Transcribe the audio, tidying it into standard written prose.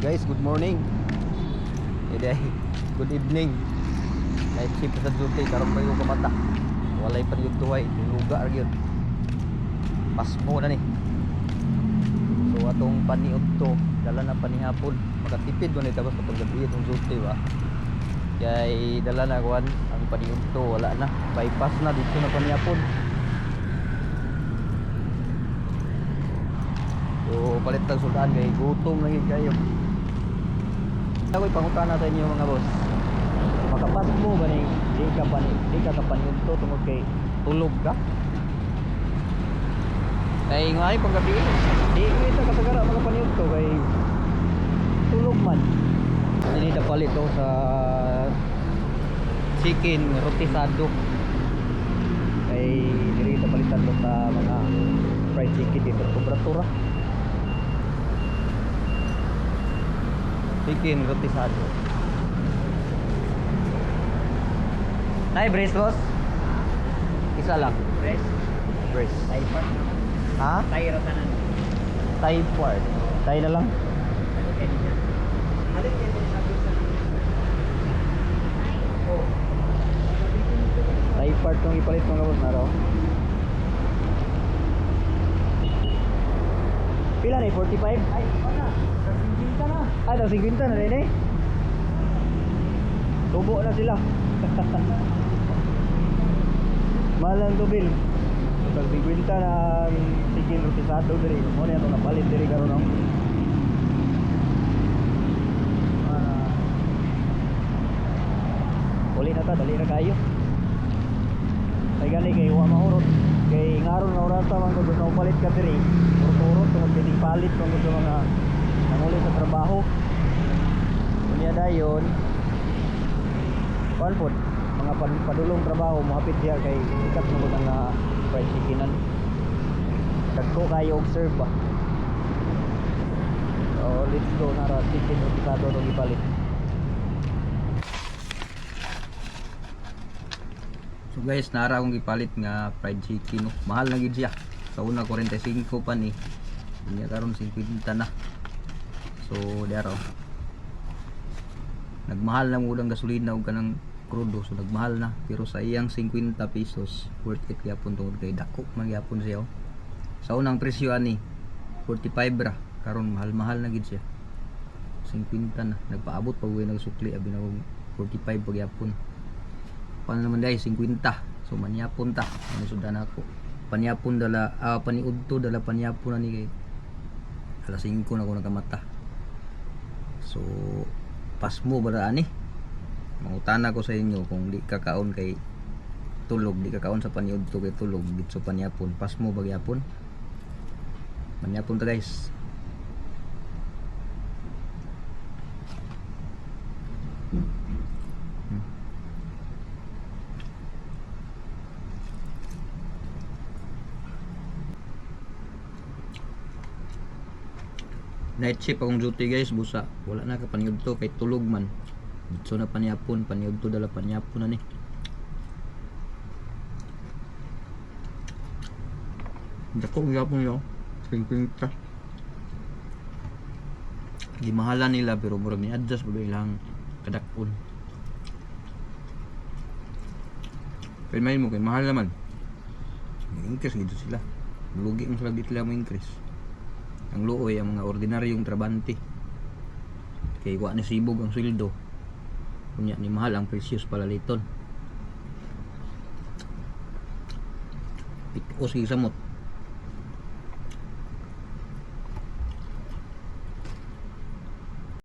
Guys, good morning. Good evening. Night shift sa duty karon pa yung kamata. Walay pa yung tuway, lugar gyud. Pasmo na ni. So atong paniud to, dala na panihapon. Makatipid mo ni tapos kapag gabi itong duty ba. Kaya dala na kuan ang paniud to, wala na. Bypass na dito na panihapon. So palit tag sudan kay gutom lagi kayo. Ako'y pangutana sa inyo mga boss. Makapas mo ba ni di ka kapaniud to tungod kay tulog ka? Ay nga ay panggabi di kita kasagara makapaniud to kay tulog man. Ini dapalit to sa chicken rotisado. Kay diri dapalitan to sa mga fried chicken dito temperatura. Chicken rotisado. Nay, brace boss? Isa lang. Brace? Brace. Thai part? Ha? Thai rotanan. Thai part. Thai na lang. Okay niya. Halik yan din sabi sa oh. Thai part yung ipalit mga boss na raw. Pila na 45? Ay, na. Sa na. Ah, 50 na rin eh. Tubo na sila. Mahal ang tubil. Pag 50 na chicken rotisado diri. Mo na itong napalit diri karon no. Uli na ta, dali na kayo. Ay gani kay wa mahurot. Kay ngaron na orata man ko gusto palit ka diri. Urot-urot tungod kay palit kung gusto mga nanguli sa trabaho. Unya dayon. Kuan pod mga padulong trabaho mohapit siya kay ikat mo ang fried chickenan. Dagko kayo observe ba. So let's go na ra chicken rotisado do ipalit. So guys, nara akong gipalit nga fried chicken no. Mahal na gid siya. Sa una 45 pa ni. Unya karon 50 na. So daro. Nagmahal na mo ang gasolina ug kanang krudo, so nagmahal na, pero sa iyang 50 pesos worth it gyapon tungod kay dako man gyapon siya. Sa unang presyo ani 45 ra, karon mahal-mahal na gid siya. 50 na, nagpaabot pag uwi nagsukli abi na 45 pag gyapon. Paano naman dai 50, so manyapon ta ano sudan ako panyapon dala paniudto dala panyapon na ni kay alas 5 na ko nakamata. So pasmo ba ani? Mangutana ko sa inyo kung di kakaon kay tulog, di kakaon sa paniudto kay tulog dito sa panyapon, pasmo ba gyapon? Manyapon ta guys. Night shift akong duty guys, busa wala na ka paniudto kay tulog man. Dito na panyapon, paniudto dala panyapon na ni. Dako gyapon yo, 50. Di mahalan nila pero murag ni adjust pag ilang kadakon. Pero may mo kay mahal naman. Increase gito sila. Lugi mo sila dito lang mo increase. Ang luoy ang mga ordinaryong trabante. Kay wa ni sibog ang sweldo. Kunya ni mahal ang presyos palaliton. Pitos sa samot.